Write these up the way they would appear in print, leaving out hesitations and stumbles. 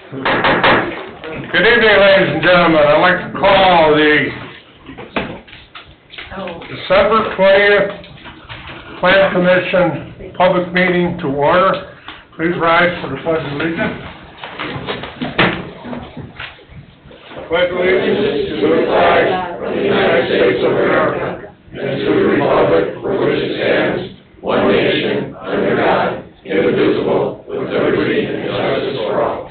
Good evening, ladies and gentlemen. I'd like to call the December 20th Plan Commission public meeting to order. Please rise for the Pledge of Allegiance. Pledge allegiance to the flag of the United States of America and to the republic for which it stands, one nation, under God, indivisible, with liberty and justice for all.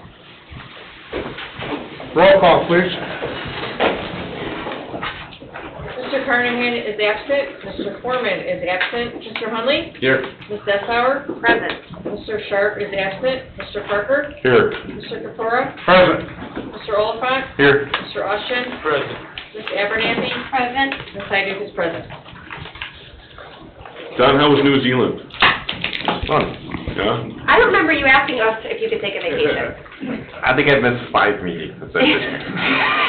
Roll call, please. Mr. Carnahan is absent. Mr. Foreman is absent. Mr. Hunley? Here. Ms. Dessauer? Present. Mr. Sharp is absent. Mr. Parker? Here. Mr. Kapora? Present. Mr. Oliphant? Here. Mr. Austin? Present. Ms. Abernathy? Present. Ms. Heiduk is present. Don, how was New Zealand? Fun. Yeah? I don't remember you asking us if you could take a vacation. I think I missed 5 meetings.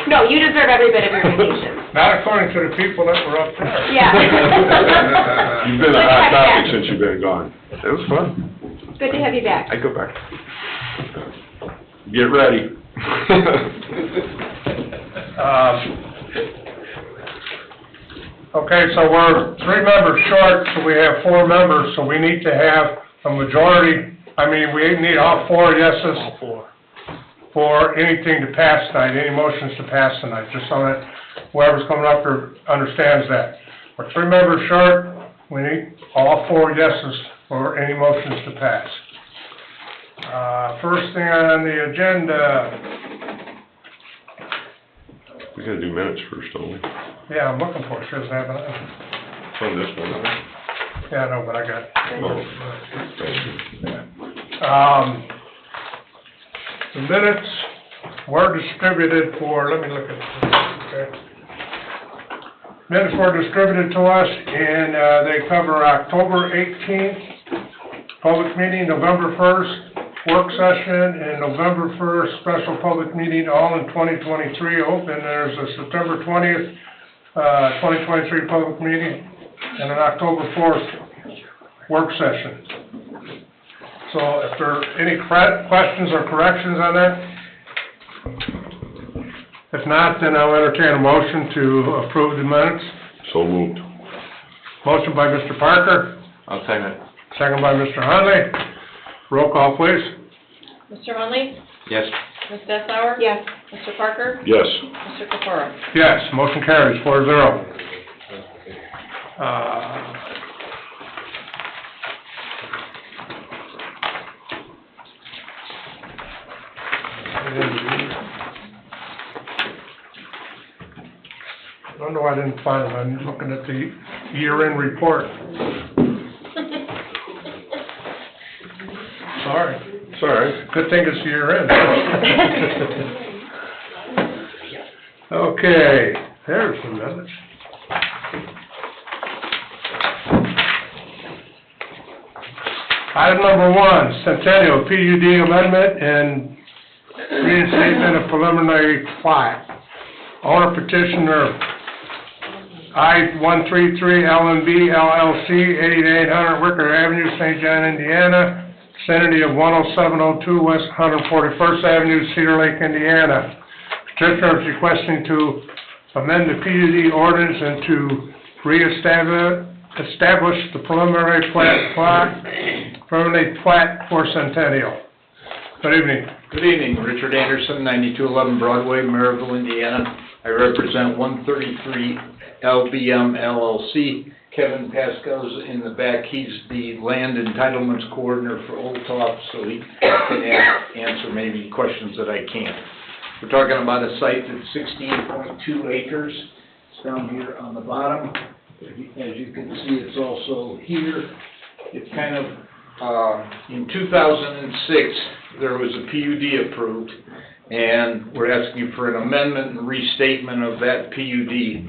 No, you deserve every bit of your vacation. Not according to the people that were up there. Yeah. You've been a hot topic since you've been gone. It was fun. Good to have you back. I'd go back. Get ready. Okay, so we're 3 members short, so we have 4 members, so we need to have a majority. I mean, we need all 4 yeses for anything to pass tonight, any motions to pass tonight, just so that whoever's coming up here understands that. We're 3 members short, we need all 4 yeses for any motions to pass. First thing on the agenda, We gotta do minutes first, don't we? yeah, I'm looking for it, should have it. It's on this one, right? Yeah, I know, but I got it. Oh, thank you. The minutes were distributed for, let me look at this, okay. Minutes were distributed to us, and they cover October 18th, public meeting, November 1st, work session, and November 1st, special public meeting, all in 2023. Open, there's a September 20th, 2023 public meeting, and an October 4th work session. So if there are any questions or corrections on that? If not, then I'll entertain a motion to approve the minutes. So moved. Motion by Mr. Parker, I'll second it. second by Mr. Hunley. Roll call, please. Mr. Hunley? Yes. Ms. Dessauer? Yes. Mr. Parker? Yes. Mr. Kapora? Yes, motion carries 4-0. I don't know why I didn't find it. I'm looking at the year-end report. Sorry. It's all right. Good thing it's year-end. Okay, there's the minutes. Item number 1, Centennial PUD amendment and reinstatement of preliminary plat. Owner petitioner I-133 LMB LLC, 8800 Wicker Avenue, St. John, Indiana. Vicinity of 10702 West 141st Avenue, Cedar Lake, Indiana. Petitioner is requesting to amend the PUD ordinance and to establish the preliminary plat for Centennial. Good evening. Good evening, Richard Anderson, 9211 Broadway, Maryville, Indiana. I represent 133 LBM LLC. Kevin Pasco's in the back. He's the land entitlements coordinator for Old Top, so he can answer maybe questions that I can't. We're talking about a site that's 16.2 acres. It's down here on the bottom. As you can see, it's also here. It's kind of, in 2006, there was a PUD approved, and we're asking for an amendment and restatement of that PUD,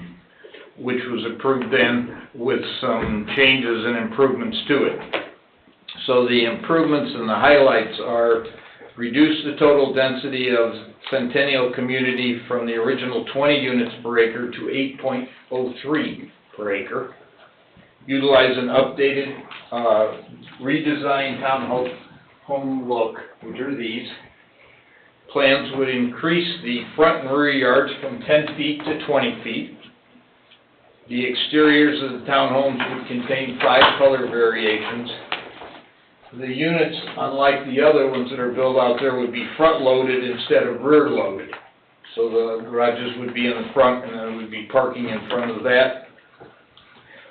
which was approved then with some changes and improvements to it. So the improvements and the highlights are reduce the total density of Centennial Community from the original 20 units per acre to 8.03 per acre. Utilize an updated, redesigned townhome look, which are these. Plans would increase the front and rear yards from 10 feet to 20 feet. The exteriors of the townhomes would contain 5 color variations. The units, unlike the other ones that are built out there, would be front-loaded instead of rear-loaded. So the garages would be in the front, and there would be parking in front of that.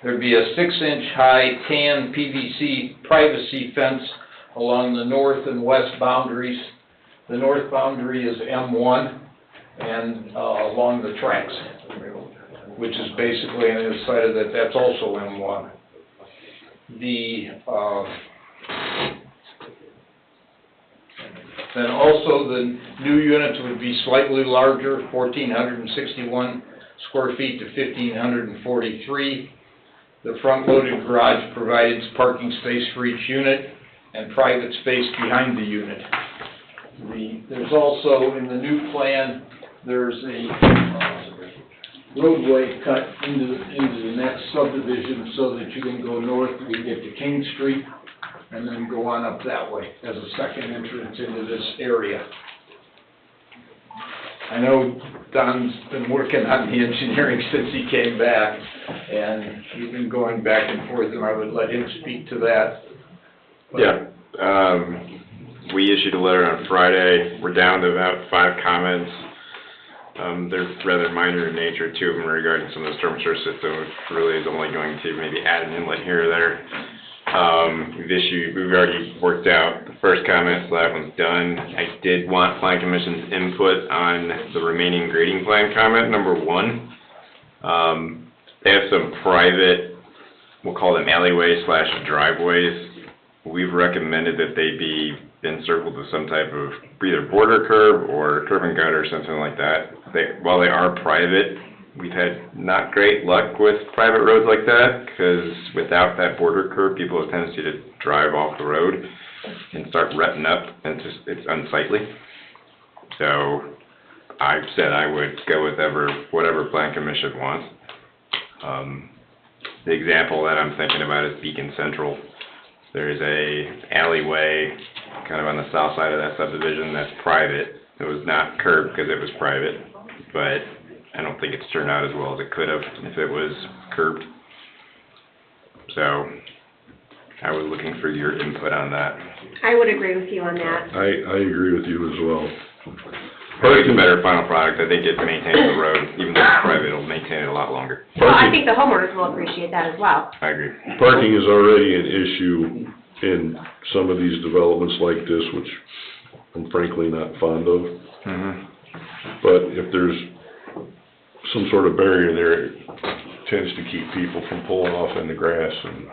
There'd be a 6-inch high tan PVC privacy fence along the north and west boundaries. The north boundary is M1 and along the tracks, which is basically on the side of that, that's also M1. Then also the new units would be slightly larger, 1,461 square feet to 1,543. The front-loaded garage provides parking space for each unit and private space behind the unit. There's also, in the new plan, there's a roadway cut into the next subdivision so that you can go north and get to King Street and then go on up that way as a second entrance into this area. I know Don's been working on the engineering since he came back, and he's been going back and forth, and I would let him speak to that. Yeah, we issued a letter on Friday. We're down to about 5 comments. They're rather minor in nature, 2 of them regarding some of the storm sewer system, which really is only going to maybe add an inlet here or there. We've already worked out the first comment, so that one's done. I did want Plan Commission's input on the remaining grading plan comment, number 1. They have some private, we'll call them alleyways / driveways. We've recommended that they be encircled with some type of either border curb or curb and gutter or something like that. While they are private, we've had not great luck with private roads like that, because without that border curb, people have a tendency to drive off the road and start rutting up, and it's unsightly. So I've said I would go with whatever Plan Commission wants. The example that I'm thinking about is Beacon Central. There's a alleyway kind of on the south side of that subdivision that's private. It was not curbed because it was private, but I don't think it's turned out as well as it could have if it was curbed. So I was looking for your input on that. I would agree with you on that. I agree with you as well. I think it's a better final product. I think it maintains the road, even though it's private, it'll maintain it a lot longer. Well, I think the homeowners will appreciate that as well. I agree. Parking is already an issue in some of these developments like this, which I'm frankly not fond of. Mm-hmm. But if there's some sort of barrier there, it tends to keep people from pulling off in the grass and...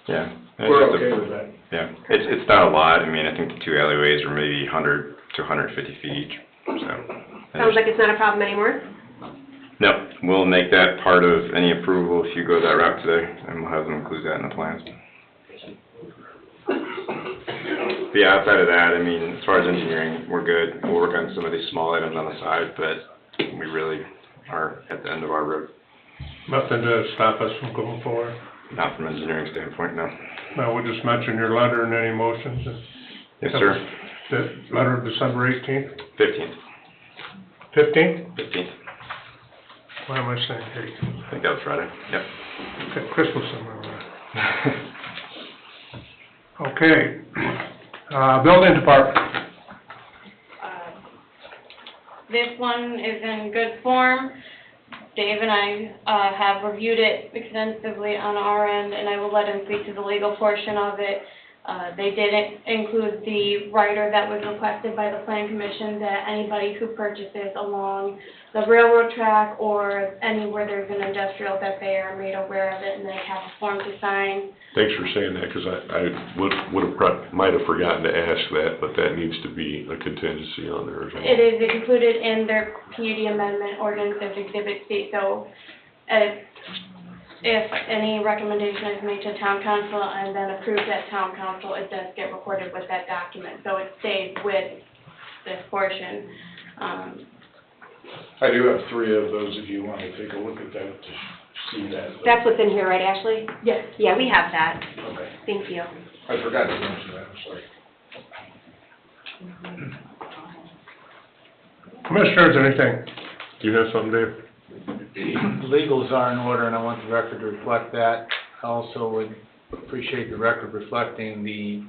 Yeah. We're okay with that. Yeah, it's not a lot. I mean, I think the 2 alleyways are maybe 100 to 150 feet each, so. Sounds like it's not a problem anymore? No, we'll make that part of any approval if you go that route today, and we'll have them include that in the plans. But yeah, outside of that, I mean, as far as engineering, we're good. We'll work on some of these small items on the side, but we really are at the end of our road. Nothing to stop us from going forward. Not from an engineering standpoint, no. No, we just mentioned your letter and any motions. Yes, sir. The letter of December 18th? 15th. 15th? 15th. Why am I saying 18th? I think that was Friday. Yep. Okay, Christmas somewhere around. Okay. Building department. This one is in good form. Dave and I have reviewed it extensively on our end, and I will let him speak to the legal portion of it. They didn't include the rider that was requested by the Plan Commission that anybody who purchases along the railroad track or anywhere there's an industrial, that they are made aware of it and they have a form to sign. Thanks for saying that, because I might have forgotten to ask that, but that needs to be a contingency on there as well. It is included in their PUD amendment ordinance as Exhibit C, so if any recommendation is made to town council and then approved at town council, it does get recorded with that document, so it stays with this portion. I do have 3 of those if you want to take a look at that to see that. That's what's in here, right, Ashley? Yes. Yeah, we have that. Okay. Thank you. I forgot to mention that, I'm sorry. Commissioners, anything? Do you have something, Dave? Legals are in order, and I want the record to reflect that. I also would appreciate the record reflecting the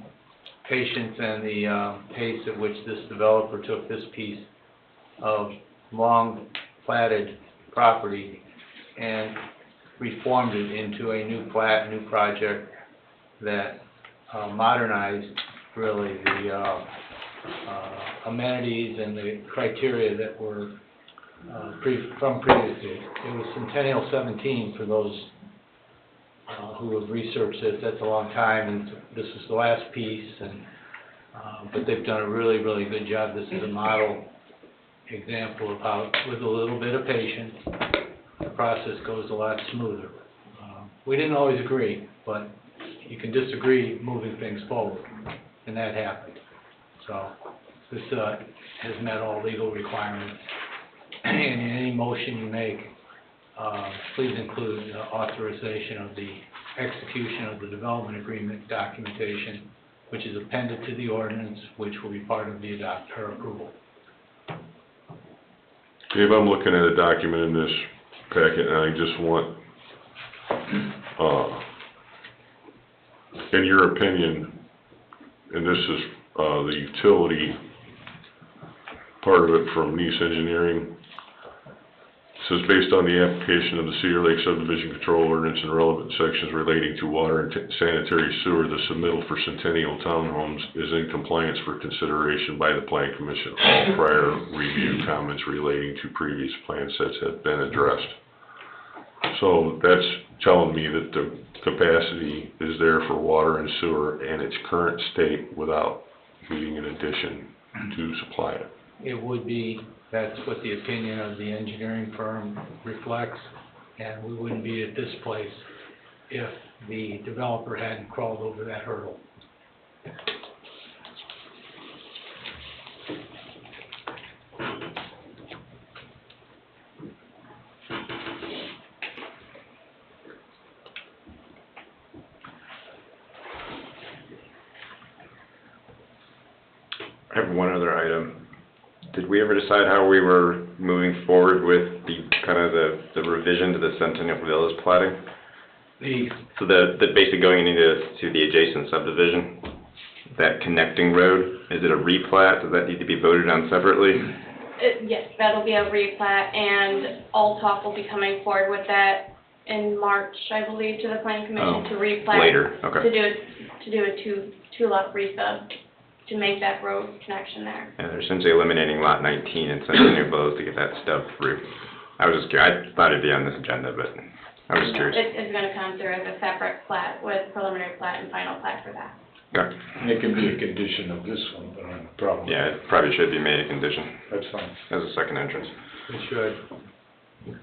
patience and the pace at which this developer took this piece of long platted property and reformed it into a new plat, new project that modernized really the amenities and the criteria that were from previously. It was Centennial 17 for those who have researched this. That's a long time, and this is the last piece, and but they've done a really, really good job. This is a model example of how, with a little bit of patience, the process goes a lot smoother. We didn't always agree, but you can disagree moving things forward, and that happened. So this has met all legal requirements. And in any motion you make, please include authorization of the execution of the development agreement documentation, which is appended to the ordinance, which will be part of the approval. Dave, I'm looking at a document in this packet, and I just want, in your opinion, and this is the utility part of it from Nice Engineering. It says, based on the application of the Cedar Lake Subdivision Control Ordinance and relevant sections relating to water and sanitary sewer, the submittal for Centennial Townhomes is in compliance for consideration by the Plan Commission. All prior review comments relating to previous plan sets have been addressed. So that's telling me that the capacity is there for water and sewer in its current state without needing an addition to supply it. It would be, that's what the opinion of the engineering firm reflects, and we wouldn't be at this place if the developer hadn't crawled over that hurdle. I have one other item. Did we ever decide how we were moving forward with the, kind of the revision to the Centennial Villas plating? So the basically going into the adjacent subdivision, that connecting road, is it a replat? Does that need to be voted on separately? Yes, that'll be a replat, and Altoff will be coming forward with that in March, I believe, to the planning commission to replat. Later, okay. To do a two-lot resub, to make that road connection there. Yeah, they're essentially eliminating lot 19 and Centennial Villas to get that stuff through. I was just curious, I thought it'd be on this agenda, but I was just curious. It's gonna come through as a separate plat with preliminary plat and final plat for that. Okay. It can be a condition of this one, but I have a problem. Yeah, it probably should be made a condition That's fine. as a second entrance. It should.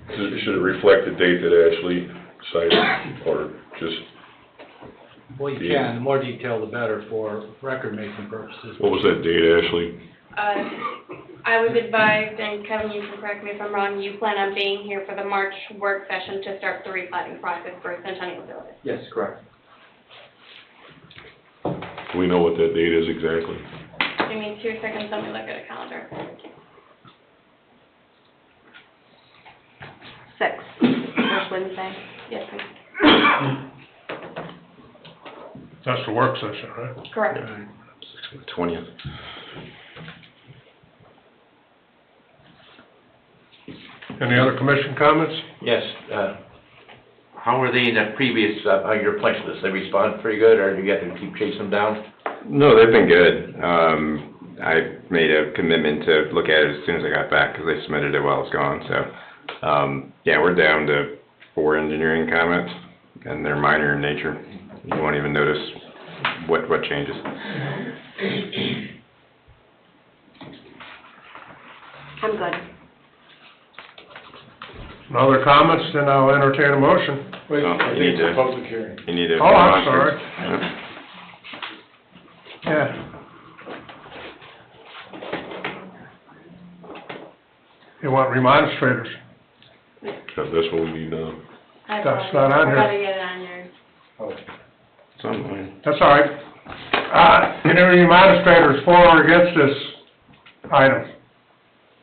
Should it reflect the date that Ashley cited, or just, Well, you can, the more detail the better for record-making purposes. what was that date, Ashley? I was advised, and Kevin, you can correct me if I'm wrong, you plan on being here for the March work session to start the replatting process for Centennial Village. Yes, correct. Do we know what that date is exactly? Give me 2 seconds, let me look at a calendar. 6th, first Wednesday. Yes, ma'am. That's the work session, right? Correct. 20th. Any other commission comments? Yes, how were they in the previous, your punch list? They responded pretty good, or do you have to keep chasing them down? No, they've been good. I made a commitment to look at it as soon as I got back, because they submitted it while I was gone, so. Yeah, we're down to 4 engineering comments, and they're minor in nature. You won't even notice what changes. I'm good. No other comments, then I'll entertain a motion. Wait, Oh, I you think need it's to- a public hearing. You need to. Oh, I'm sorry. Yeah. Yeah. You want remonstrators? That's what we need now. I That's not on here. I gotta get it on yours. Oh, It's online. That's all right. Any remonstrators for or against this item?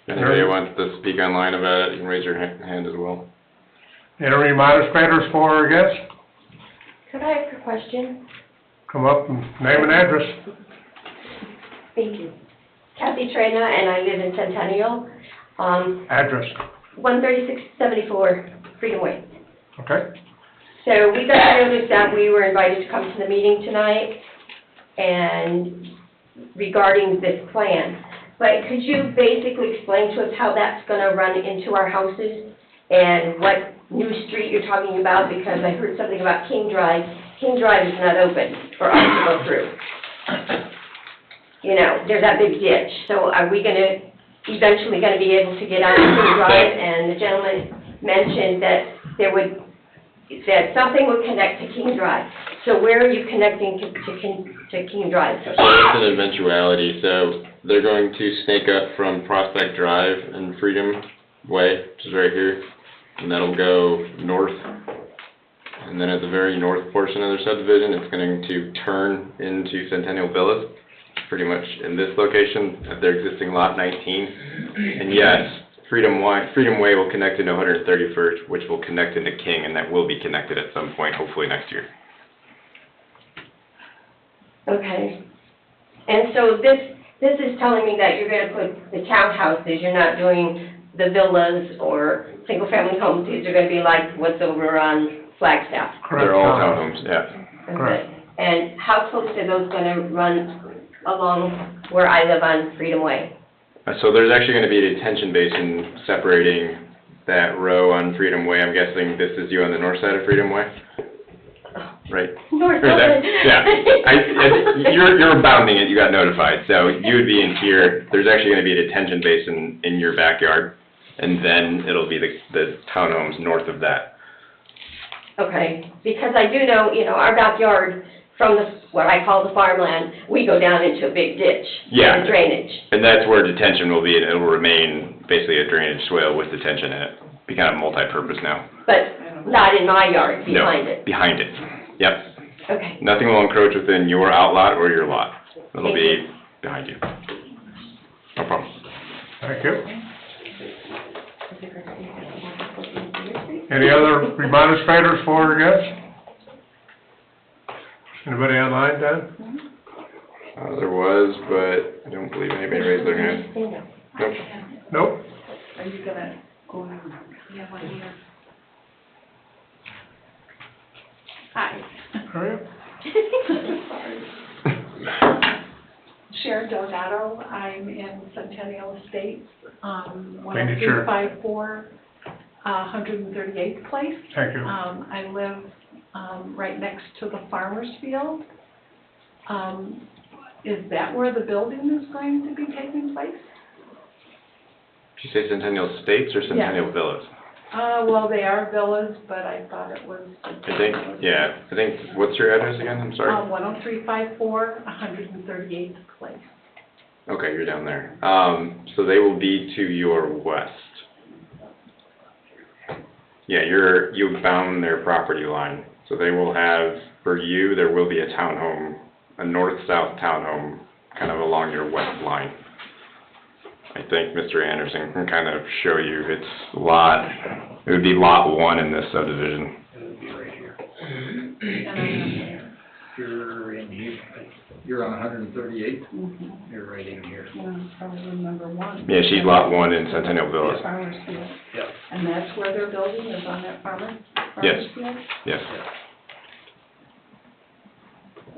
If anybody wants to speak online about it, you can raise your hand as well. Any administrators for or against? Could I ask a question? Come up and name and address. Thank you. Kathy Trina, and I live in Centennial, Address, 13674 Freedom Way. okay? So we got notice that we were invited to come to the meeting tonight and regarding this plan. But could you basically explain to us how that's gonna run into our houses and what new street you're talking about? Because I heard something about King Drive. King Drive is not open for us to go through. You know, there's that big ditch. So are we eventually gonna be able to get out of King Drive? And the gentleman mentioned that that something would connect to King Drive. So where are you connecting to King Drive? So it's an eventuality, so they're going to snake up from Prospect Drive and Freedom Way, which is right here, and that'll go north. And then at the very north portion of their subdivision, it's going to turn into Centennial Villas, pretty much in this location at their existing lot 19. And yes, Freedom Way will connect into 131st, which will connect into King, and that will be connected at some point, hopefully next year. Okay. And so this is telling me that you're gonna put the townhouses, you're not doing the villas or single-family homes, these are gonna be like what's over on Flagstaff. Correct. They're all townhomes, yeah. Correct. Okay. And how close are those gonna run along where I live on Freedom Way? So there's actually going to be a detention basin separating that row on Freedom Way. I'm guessing this is you on the north side of Freedom Way, right? North Or is that- side. Yeah. You're bounding it, you got notified, so you would be in here. There's actually going to be a detention basin in your backyard, and then it'll be the townhomes north of that. Okay, because I do know, you know, our backyard from what I call the farmland, we go down into a big ditch. Yeah. for drainage. And that's where detention will be, and it'll remain basically a drainage swale with detention in it. Be kind of multi-purpose now. But not in my yard, No, behind it. behind it. Yep. Okay. Nothing will encroach within your outlot or your lot. It'll Thank be behind you. No problem. Thank you. Any other administrators for or against? Anybody online, Dan? There was, but I don't believe anybody raised their hand. Nope. Nope. Are you gonna go on? You have one here. Hi. Hurry up. Sharon Delgado, I'm in Centennial Estates, Thank you, Sharon. 10354, 138th Place. Thank you. I live, right next to the farmer's field. Is that where the building is going to be taking place? Did you say Centennial Estates or Centennial Villas? Well, they are villas, but I thought it was. I think, what's your address again? I'm sorry. 10354, 138th Place. Okay, you're down there. So they will be to your west. Yeah, you bound their property line. So they will have, for you, there will be a townhome, a north-south townhome, kind of along your west line. I think Mr. Anderson can kind of show you, it would be lot 1 in this subdivision. It would be right here. You're in here, you're on 138th, you're right in here. Probably number 1. Yeah, she's lot 1 in Centennial Villas. Farmer's field. Yep. And that's where their building is, on that farmer's Yes. field? Yes.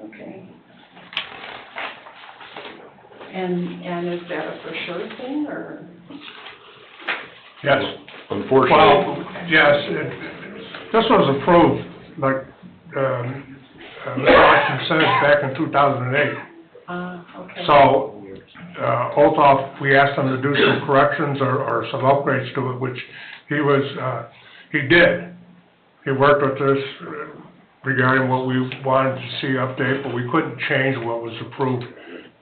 Okay. And is that a for sure thing, or? Yes. Unfortunately, Well, yes, this was approved, like, Mr. Austin says, back in 2008. Okay. So, Olthoff, we asked him to do some corrections or some upgrades to it, which he did. He worked with us regarding what we wanted to see update, but we couldn't change what was approved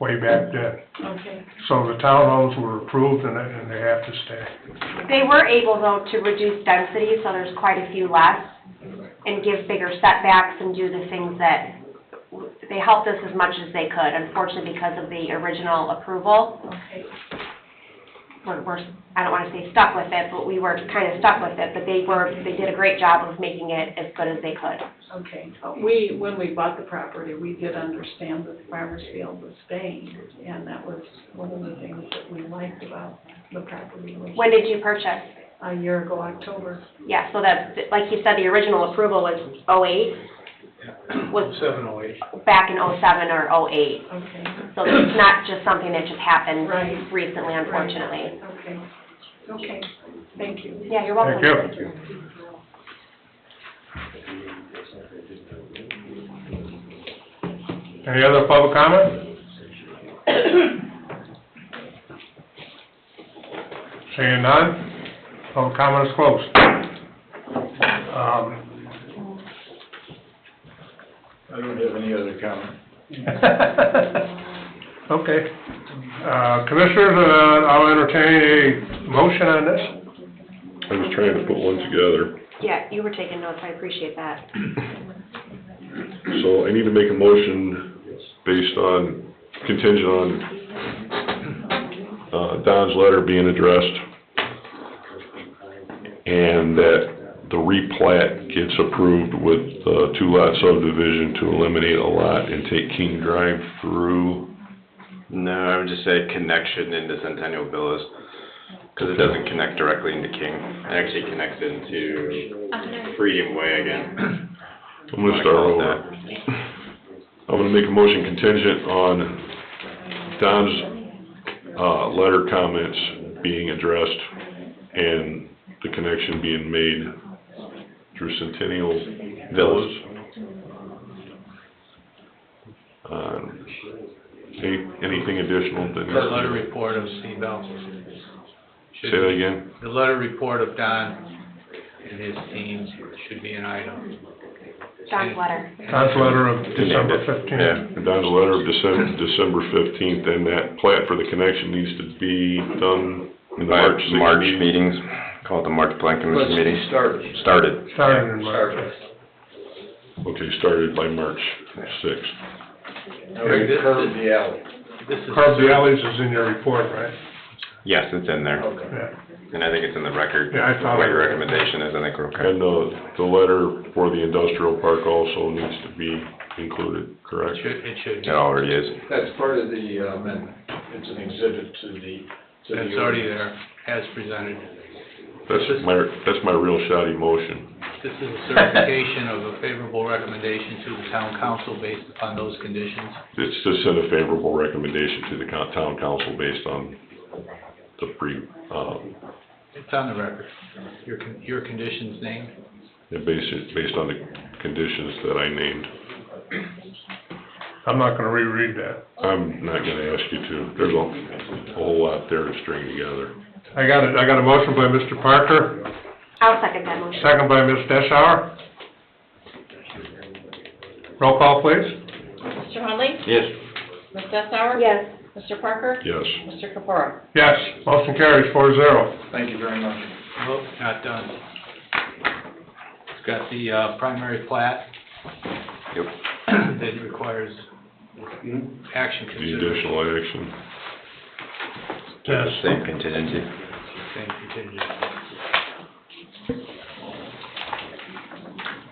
way back then. Okay. So the townhomes were approved and they have to stay. They were able, though, to reduce density, so there's quite a few less, and give bigger setbacks and do the things that, they helped us as much as they could, unfortunately because of the original approval. Okay. I don't wanna say stuck with it, but we were kinda stuck with it, but they did a great job of making it as good as they could. Okay, when we bought the property, we did understand that the farmer's field was staying, and that was one of the things that we liked about the property. When did you purchase? A year ago, October. Yeah, so that's, like you said, the original approval was '08, was 708. back in '07 or '08. Okay, So it's not just something that just happened Right. recently, unfortunately. okay, thank you. Yeah, you're welcome. Thank you. Any other public comment? Seeing none, public comment is closed. I don't have any other comment. Okay. Commissioners, I'll entertain a motion on this. I was trying to put one together. Yeah, you were taking notes, I appreciate that. So I need to make a motion based on, contingent on, Don's letter being addressed, and that the replat gets approved with the two-lot subdivision to eliminate a lot and take King Drive through. No, I would just say connection into Centennial Villas, because it doesn't connect directly into King. It actually connects into Freedom Way again. I'm gonna start over. I'm gonna make a motion contingent on Don's, letter comments being addressed and the connection being made through Centennial Villas. Anything additional that The letter report of Steve Bell. Say that again? The letter report of Don and his team should be an item. Don's letter. Don's letter of December 15th. Yeah, Don's letter of December 15th, and that plat for the connection needs to be done in the By March 6th March meeting. meetings, call it the March Plan Commission meeting. Started. Started. Started in March. Okay, started by March 6th. Now we curved the alley. This is, Carve the Alleys is in your report, right? Yes, it's in there, Okay. Yeah. and I think it's in the record. Yeah, I saw What that. your recommendation is, I think we're okay. And, the letter for the industrial park also needs to be included, correct? it should be. It already is. That's part of the amendment. It's an exhibit to the. It's already there, as presented. That's my real shoddy motion. This is a certification of a favorable recommendation to the town council based upon those conditions. It's to send a favorable recommendation to the town council based on the It's on the record. Your conditions named. based on the conditions that I named. I'm not gonna reread that. I'm not gonna ask you to. There's a whole lot there to string together. I got a motion by Mr. Parker, I'll second that motion. second by Ms. Deschauer. Roll call, please. Mr. Hunley? Yes. Ms. Dessauer? Yes. Mr. Parker? Yes. Mr. Capora? Yes, motion carries 4-0. Thank you very much. Nope, not done. It's got the, primary plat. Yep. That requires action The consideration. additional action. Yes. Same contingency. Same contingency.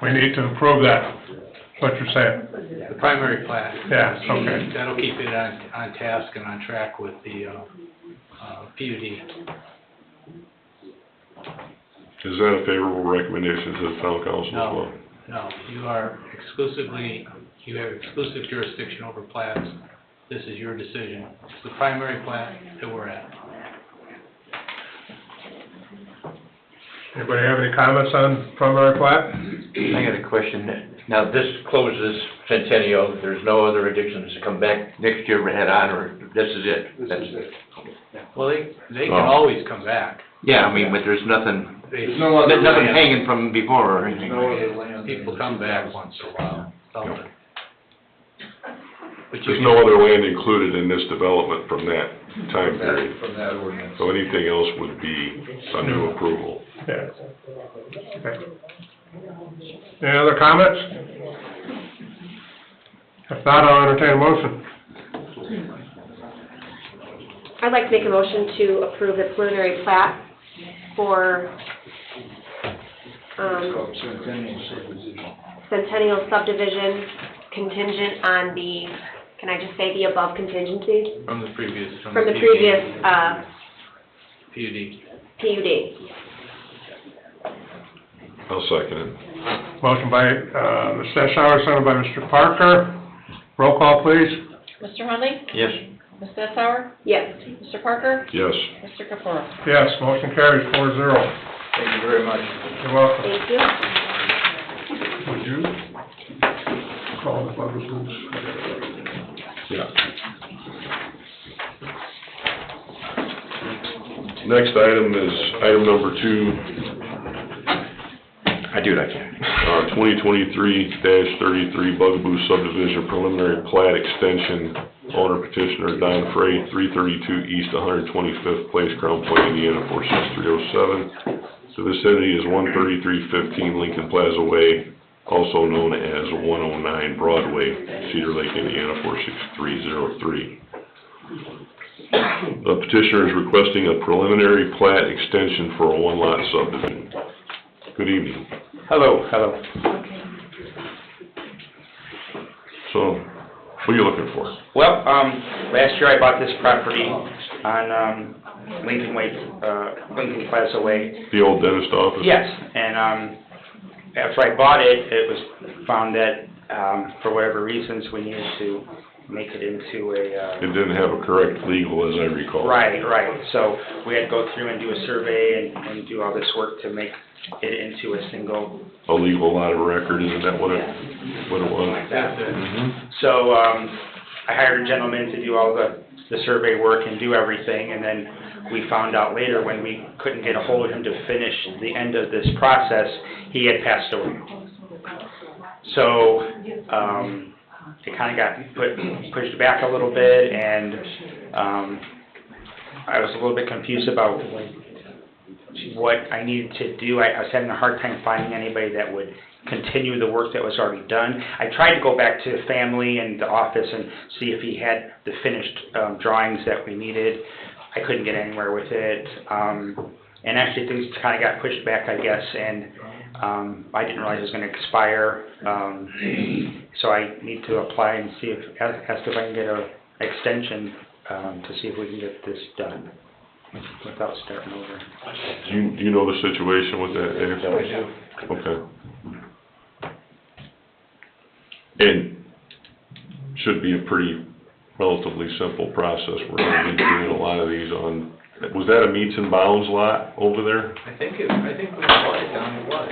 We need to approve that, what you're saying. The primary plat. Yeah, okay. That'll keep it on task and on track with the, PUD. Is that a favorable recommendation to the town council as well? No, you have exclusive jurisdiction over plats. This is your decision. It's the primary plat that we're at. Anybody have any comments on primary plat? I got a question. Now, this closes Centennial, there's no other additions to come back next year head on, or this is it? This is it. Well, they can Oh. always come back. Yeah, I mean, but there's nothing, There's no other nothing land. hanging from before or There's anything. no other land. People come back once in a while, something. But you There's can- no other land included in this development from that time period. From that ordinance. So anything else would be a new approval. Yeah. Okay. Any other comments? If not, I'll entertain a motion. I'd like to make a motion to approve the preliminary plat for, Centennial subdivision contingent on the, can I just say the above contingencies? From the previous, From the previous, PUD. PUD. I'll second it. Motion by, Ms. Sessauer, seconded by Mr. Parker. Roll call, please. Mr. Hunley? Yes. Ms. Sessauer? Yes. Mr. Parker? Yes. Mr. Capura? Yes, motion carries 4-0. Thank you very much. You're welcome. Thank you. Would you call the bugaboos? Yeah. Next item is item number 2, I do what I can. 2023-33 Bugaboo Subdivision Preliminary Plat Extension. Owner petitioner Don Frey, 332 East 125th Place, Crown Point, Indiana 46307. The vicinity is 13315 Lincoln Plaza Way, also known as 109 Broadway, Cedar Lake, Indiana 46303. The petitioner is requesting a preliminary plat extension for a one-lot subdivision. Good evening. Hello. So, what are you looking for? Well, last year I bought this property on, Lincoln Plaza Way. The old dentist office? Yes, and, after I bought it, it was found that, for whatever reasons, we needed to make it into a, It didn't have a correct legal, as I recall. Right, so we had to go through and do a survey and do all this work to make it into a single. A legal lot of record, isn't that what it was? Like that. Mm-hmm. So, I hired a gentleman to do all the survey work and do everything, and then we found out later when we couldn't get a hold of him to finish the end of this process, he had passed away. So, it kinda got pushed back a little bit, and, I was a little bit confused about what I needed to do. I was having a hard time finding anybody that would continue the work that was already done. I tried to go back to the family and the office and see if he had the finished drawings that we needed. I couldn't get anywhere with it. And actually things kind of got pushed back, I guess, and I didn't realize it was going to expire. So I need to apply and see ask if I can get an extension to see if we can get this done without starting over. Do you know the situation with that, Dave? I do. Okay. And should be a pretty relatively simple process. We're going to be doing a lot of these on, was that a meets and bounds lot over there? I think when Don bought it, Don, it was.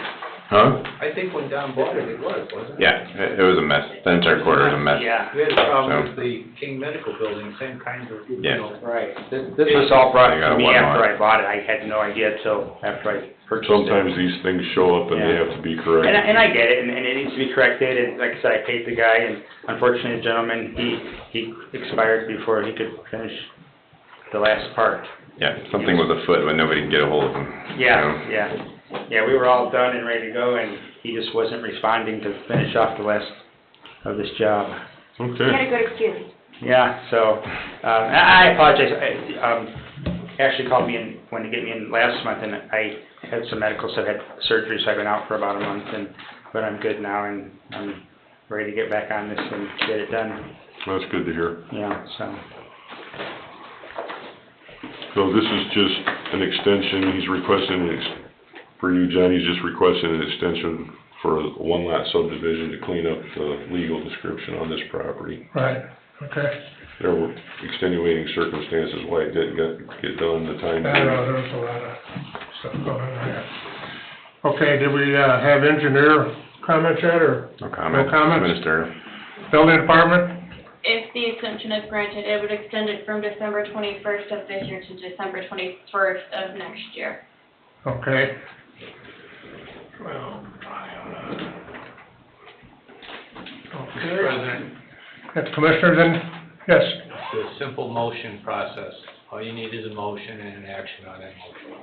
Huh? I think when Don bought it, it was, wasn't it? Yeah, it was a mess. The entire quarter was a mess. Yeah, We had a problem So- with the King Medical Building, same kind of, you Yeah. know. right. This was all brought I got to me one after more. I bought it. I had no idea till after I purchased it. Sometimes these things show up and they Yeah. have to be corrected. And I get it, and it needs to be corrected, and like I said, I paid the guy, and unfortunately, the gentleman, he expired before he could finish the last part. Yeah, something was afoot when nobody could get a hold of him. Yeah, we were all done and ready to go, and he just wasn't responding to finish off the last of this job. You had Okay. a good excuse. Yeah, so, I apologize, Ashley called me in, wanted to get me in last month, and I had some medical stuff, had surgery, so I've been out for about a month, but I'm good now, and I'm ready to get back on this and get it done, That's good to hear. so. So this is just an extension, he's requesting, for you, John, he's just requesting an extension for a one-lot subdivision to clean up the legal description on this property. Right, okay. There were extenuating circumstances why it didn't get done in the time. I know, there's a lot of stuff going on there. Okay, did we, have engineer comments yet, or No comment. No comments? Minister. building department? If the extension is granted, it would extend it from December 21st of this year to December 21st of next year. Okay. Mr. President, If commissioners then, yes, the simple motion process, all you need is a motion and an action on that motion.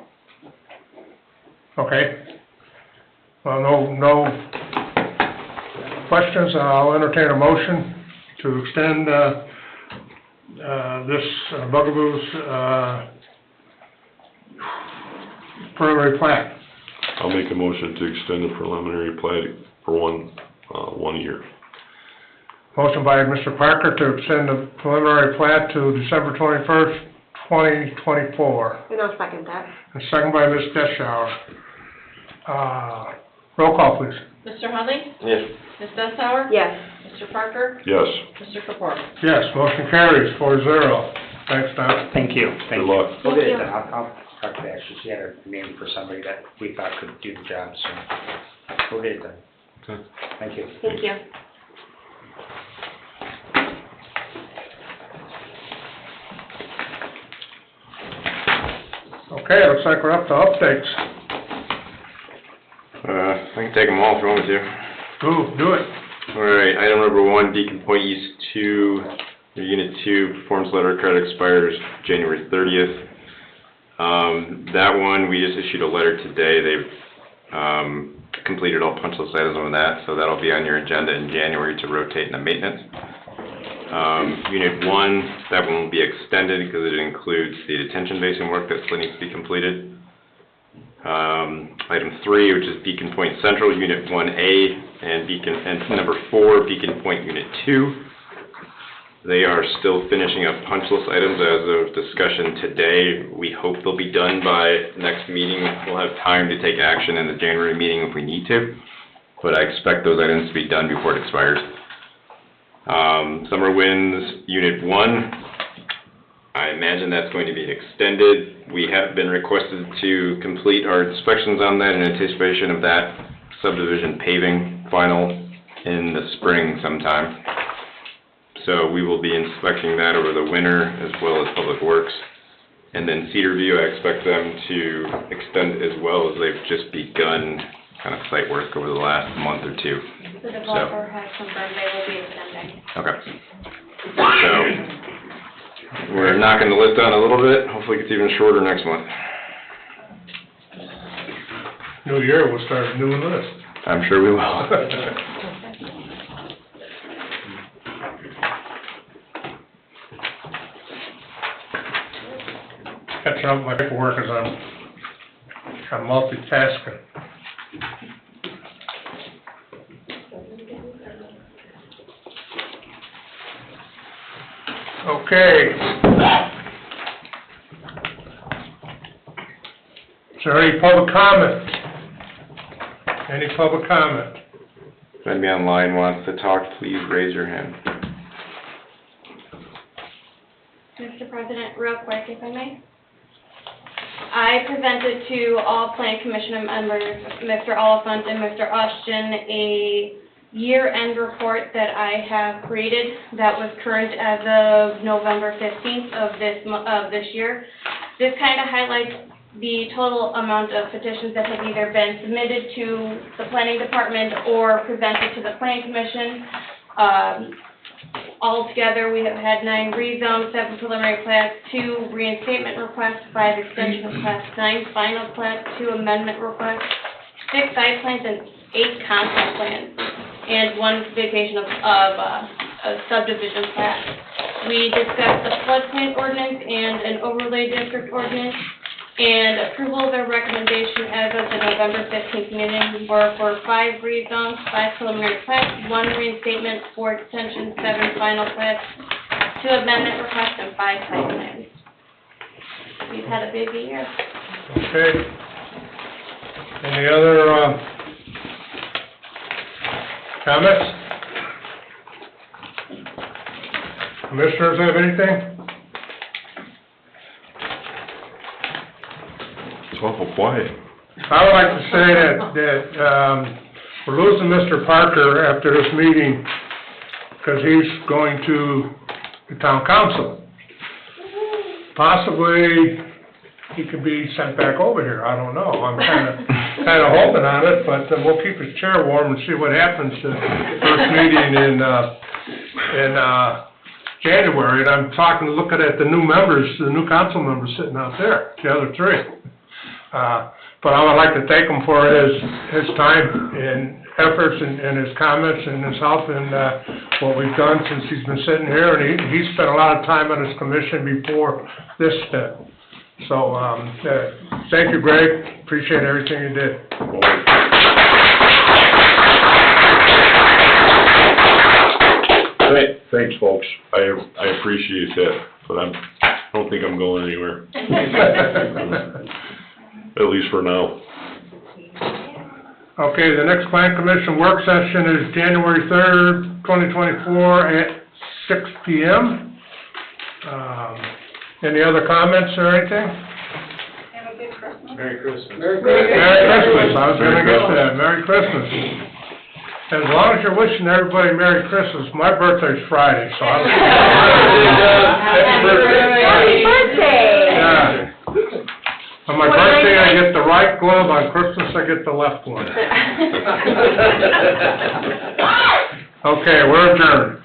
okay. Well, no questions, I'll entertain a motion to extend, Bugaboo's, preliminary plat. I'll make a motion to extend the preliminary plat for one year. Motion by Mr. Parker to extend the preliminary plat to December 21st, 2024. And I'll second that. And second by Ms. Deschauer. Roll call, please. Mr. Hunley? Yes. Ms. Dessauer? Yes. Mr. Parker? Yes, Mr. Kapora? Yes, motion carries 4-0. Thanks, Don. Thank you, good thank you. luck. We'll get it done. I'll talk to Ashley, she had a name for somebody that we thought could do the job, so we'll get it done. Okay. Thank you. Thank you. Okay, looks like we're up to updates. I can take them all if you want me to. Do it. Alright, item number 1, Beacon Point East 2, Unit 2, performance letter credit expires January 30th. That one, we just issued a letter today. They've completed all punch list items on that, so that'll be on your agenda in January to rotate in the maintenance. Unit 1, that one will be extended because it includes the detention basin work that still needs to be completed. Item 3, which is Beacon Point Central, Unit 1A, and number 4, Beacon Point Unit 2. They are still finishing up punch list items as of discussion today. We hope they'll be done by next meeting. We'll have time to take action in the January meeting if we need to, but I expect those items to be done before it expires. Summer Winds Unit 1, I imagine that's going to be extended. We have been requested to complete our inspections on that in anticipation of that subdivision paving final in the spring sometime. So we will be inspecting that over the winter as well as Public Works. And then Cedarview, I expect them to extend as well, as they've just begun kind of site work over the last month or two. The developer has confirmed they will be extending. Okay. So, we're knocking the list down a little bit. Hopefully it's even shorter next month. New year, we'll start a new list. I'm sure we will. Catching up with my paperwork as I'm multitasking. Okay. Is there any public comment? Any public comment? If anybody online wants to talk, please raise your hand. Mr. President, real quick, if I may. I presented to all Plan Commission members, Mr. Oliphant and Mr. Austin, a year-end report that I have created that was current as of November 15th of this year. This kind of highlights the total amount of petitions that have either been submitted to the Planning Department or presented to the Planning Commission. Altogether, we have had 9 rezones, 7 preliminary plats, 2 reinstatement requests, 5 extension requests, 9 final plats, 2 amendment requests, 6 site plans, and 8 concept plans, and 1 vacation of a subdivision plat. We discussed the floodplain ordinance and an overlay district ordinance, and approval of their recommendation as of the November 15th meeting were for 5 rezones, 5 preliminary plats, 1 reinstatement, 4 extensions, 7 final plats, 2 amendment requests, and 5 site plans. We've had a busy year. Okay. Any other, comments? Commissioners have anything? It's awful quiet. I would like to say that we're losing Mr. Parker after this meeting because he's going to the town council. Possibly he could be sent back over here, I don't know. I'm kind of hoping on it, but we'll keep his chair warm and see what happens to the first meeting in January. And I'm looking at the new members, the new council members sitting out there, the other 3. But I would like to thank him for his time efforts and his comments and his help and, what we've done since he's been sitting here, and he spent a lot of time on his commission before this step. So, thank you, Greg, appreciate everything you did. Thanks, folks, I appreciate that, but I don't think I'm going anywhere, at least for now. Okay, the next plan commission work session is January 3rd, 2024 at 6 PM. Any other comments or anything? Merry Christmas. Merry Christmas, I was gonna get to that, Merry Christmas. As long as you're wishing everybody Merry Christmas, my birthday's Friday, so I don't... Happy birthday! Yeah. On my birthday, I get the right glove, on Christmas, I get the left one. Okay, we're adjourned.